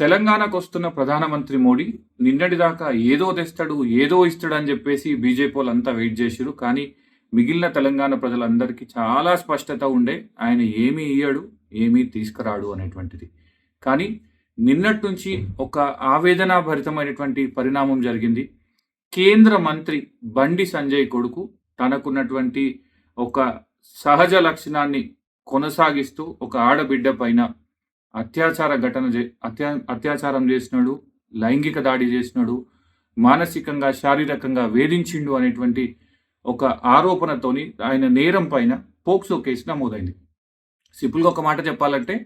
తెలంగాణకు వస్తున్న ప్రధానమంత్రి మోడీ నిన్నటిదాకా ఏదో తెస్తాడు, ఏదో ఇస్తాడని చెప్పేసి బీజేపీ వాళ్ళంతా వెయిట్ చేసిర్రు. కానీ మిగిలిన తెలంగాణ ప్రజలందరికీ చాలా స్పష్టత ఉండే ఆయన ఏమీ ఇయ్యడు, ఏమీ తీసుకురాడు అనేటువంటిది. కానీ నిన్నటి నుంచి ఒక ఆవేదనాభరితమైనటువంటి పరిణామం జరిగింది. కేంద్ర మంత్రి బండి సంజయ్ కొడుకు తనకున్నటువంటి ఒక సహజ లక్షణాన్ని కొనసాగిస్తూ ఒక ఆడబిడ్డ పైన అత్యాచారం చేసినాడు, లైంగిక దాడి చేసినాడు, మానసికంగా శారీరకంగా వేధించిండు అనేటువంటి ఒక ఆరోపణతోని ఆయన నేరం పైన పోక్సో కేసు నమోదైంది. సింపుల్గా ఒక మాట చెప్పాలంటే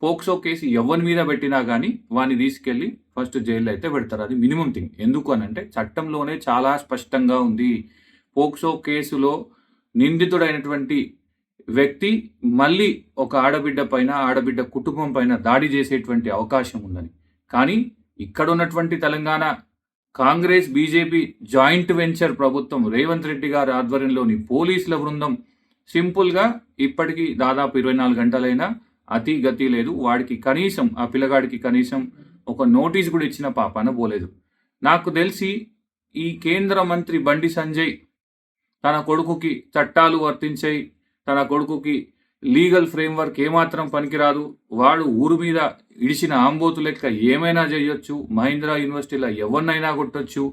పోక్సో కేసు ఎవరి మీద పెట్టినా కానీ వాడిని తీసుకెళ్ళి ఫస్ట్ జైల్లో అయితే పెడతారు. అది మినిమం థింగ్. ఎందుకు అనంటే చట్టంలోనే చాలా స్పష్టంగా ఉంది. పోక్సో కేసులో నిందితుడైనటువంటి వ్యక్తి మళ్ళీ ఒక ఆడబిడ్డ పైన, ఆడబిడ్డ కుటుంబం పైన దాడి చేసేటువంటి అవకాశం ఉందని. కానీ ఇక్కడ ఉన్నటువంటి Telangana Congress BJP joint venture ప్రభుత్వం రేవంత్ రెడ్డి గారి ఆధ్వర్యంలోని పోలీసుల బృందం సింపుల్గా ఇప్పటికీ దాదాపు 24 గంటలైనా అతి గతి లేదు. వాడికి కనీసం ఆ పిల్లగాడికి కనీసం ఒక నోటీస్ కూడా ఇచ్చిన పాపాన పోలేదు. నాకు తెలిసి ఈ కేంద్ర మంత్రి బండి సంజయ్ తన కొడుకుకి చట్టాలు వర్తించాయి, తన కొడుకుకి లీగల్ ఫ్రేమ్వర్క్ ఏమాత్రం పనికిరాదు, వాడు ఊరు మీద ఇడిచిన ఆంబోతు లెక్క ఏమైనా చేయొచ్చు, మహీంద్రా యూనివర్సిటీలో ఎవరినైనా కొట్టొచ్చు,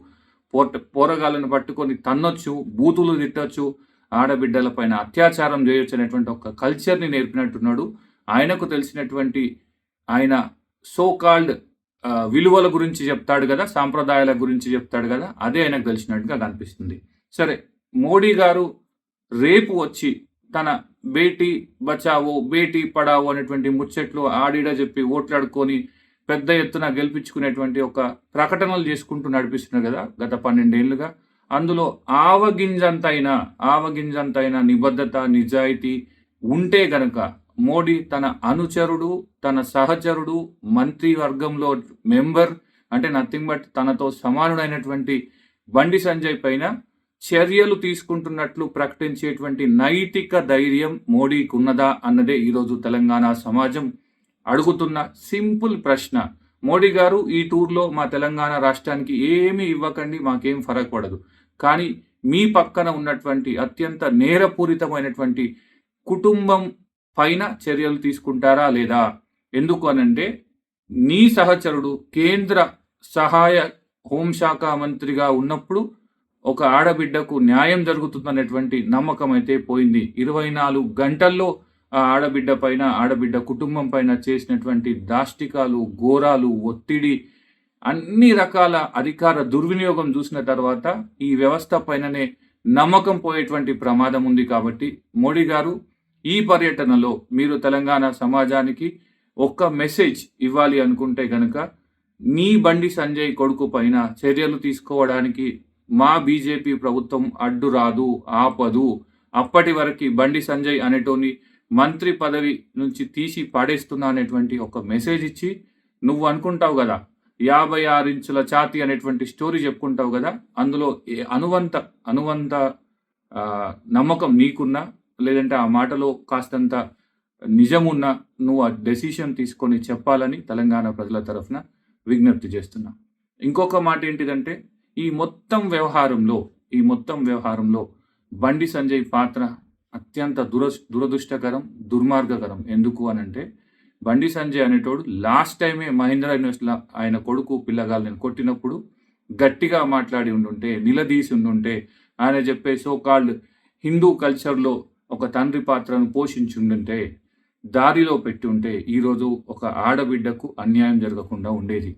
పోరగాళ్ళను పట్టుకొని తన్నొచ్చు, బూతులు తిట్టొచ్చు, ఆడబిడ్డల పైన అత్యాచారం చేయొచ్చు అనేటువంటి ఒక కల్చర్ని నేర్పినట్టున్నాడు. ఆయనకు తెలిసినటువంటి ఆయన సోకాల్డ్ విలువల గురించి చెప్తాడు కదా, సాంప్రదాయాల గురించి చెప్తాడు కదా, అదే ఆయనకు తెలిసినట్టుగా కనిపిస్తుంది. సరే, మోడీ గారు రేపు వచ్చి తన బేటీ బచావో బేటీ పడావో అనేటువంటి ముచ్చట్లు ఆడిడ చెప్పి ఓట్లాడుకొని పెద్ద ఎత్తున గెలిపించుకునేటువంటి ఒక ప్రకటనలు చేసుకుంటూ నడిపిస్తున్నారు కదా గత 12 ఏళ్ళుగా. అందులో ఆవగింజంతైన నిబద్ధత, నిజాయితీ ఉంటే గనక మోడీ తన అనుచరుడు, తన సహచరుడు, మంత్రివర్గంలో మెంబర్ అంటే నథింగ్ బట్ తనతో సమానుడైనటువంటి బండి సంజయ్ పైన చర్యలు తీసుకుంటున్నట్లు ప్రకటించేటువంటి నైతిక ధైర్యం మోడీకి ఉన్నదా అన్నదే ఈరోజు తెలంగాణ సమాజం అడుగుతున్న సింపుల్ ప్రశ్న. మోడీ గారు ఈ టూర్లో మా తెలంగాణ రాష్ట్రానికి ఏమీ ఇవ్వకండి, మాకేం ఫరక్ పడదు, కానీ మీ పక్కన ఉన్నటువంటి అత్యంత నేరపూరితమైనటువంటి కుటుంబం పైన చర్యలు తీసుకుంటారా లేదా? ఎందుకు అనంటే నీ సహచరుడు కేంద్ర సహాయ హోంశాఖ మంత్రిగా ఉన్నప్పుడు ఒక ఆడబిడ్డకు న్యాయం జరుగుతుందనేటువంటి నమ్మకం అయితే పోయింది. 24 గంటల్లో ఆ ఆడబిడ్డ పైన, ఆడబిడ్డ కుటుంబం పైన చేసినటువంటి దాష్టికాలు, ఘోరాలు, ఒత్తిడి, అన్ని రకాల అధికార దుర్వినియోగం చూసిన తర్వాత ఈ వ్యవస్థ పైననే నమ్మకం పోయేటువంటి ప్రమాదం ఉంది. కాబట్టి మోడీ గారు ఈ పర్యటనలో మీరు తెలంగాణ సమాజానికి ఒక్క మెసేజ్ ఇవ్వాలి అనుకుంటే గనక నీ బండి సంజయ్ కొడుకు పైన చర్యలు తీసుకోవడానికి మా బీజేపీ ప్రభుత్వం అడ్డు రాదు, ఆపదు. అప్పటి వరకు బండి సంజయ్ అనేటోని మంత్రి పదవి నుంచి తీసి పాడేస్తున్నా అనేటువంటి ఒక మెసేజ్ ఇచ్చి, నువ్వు అనుకుంటావు కదా 56 ఇంచుల ఛాతీ అనేటువంటి స్టోరీ చెప్పుకుంటావు కదా, అందులో అనువంత నమ్మకం నీకున్నా, లేదంటే ఆ మాటలో కాస్తంత నిజమున్నా నువ్వు ఆ డెసిషన్ తీసుకొని చెప్పాలని తెలంగాణ ప్రజల తరఫున విజ్ఞప్తి చేస్తున్నా. ఇంకొక మాట ఏంటిదంటే ఈ మొత్తం వ్యవహారంలో బండి సంజయ్ పాత్ర అత్యంత దురదృష్టకరం, దుర్మార్గకరం. ఎందుకు అనంటే బండి సంజయ్ అనేటోడు లాస్ట్ టైమే మహీంద్రా యూనివర్సిటీలో ఆయన కొడుకు పిల్లగాళ్ళని కొట్టినప్పుడు గట్టిగా మాట్లాడి ఉండుంటే, నిలదీసి ఉండుంటే, ఆయన చెప్పే సోకాల్డ్ హిందూ కల్చర్లో ఒక తండ్రి పాత్రను పోషించుండుంటే, దారిలో పెట్టి ఉంటే ఈరోజు ఒక ఆడబిడ్డకు అన్యాయం జరగకుండా ఉండేది.